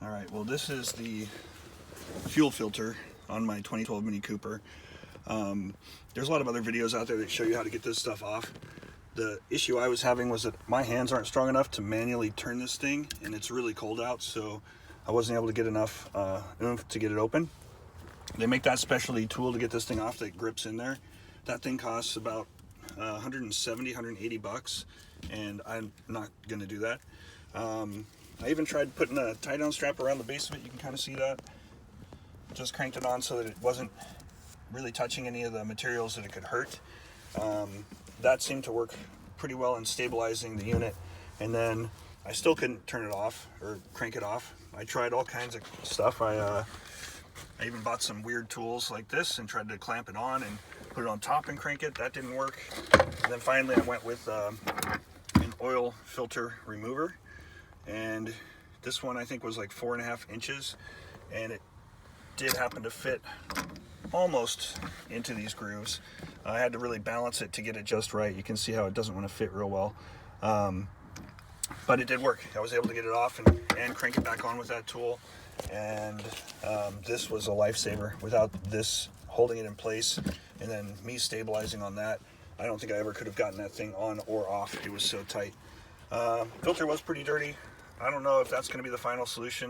All right, well, this is the fuel filter on my 2012 Mini Cooper. There's a lot of other videos out there that show you how to get this stuff off. The issue I was having was that my hands aren't strong enough to manually turn this thing, and it's really cold out, so I wasn't able to get enough oomph to get it open. They make that specialty tool to get this thing off that grips in there. That thing costs about 170, 180 bucks, and I'm not gonna do that. I even tried putting a tie-down strap around the base of it. You can kind of see that. Just cranked it on so that it wasn't really touching any of the materials that it could hurt. That seemed to work pretty well in stabilizing the unit, and then I still couldn't turn it off or crank it off. I tried all kinds of stuff. I even bought some weird tools like this and tried to clamp it on and put it on top and crank it. That didn't work. And then finally I went with an oil filter remover, and this one I think was like 4.5 inches, and it did happen to fit almost into these grooves. I had to really balance it to get it just right. You can see how it doesn't want to fit real well, but it did work. I was able to get it off and crank it back on with that tool, and this was a lifesaver. Without this holding it in place and then me stabilizing on that, I don't think I ever could have gotten that thing on or off. It was so tight. Filter was pretty dirty. I don't know if that's going to be the final solution.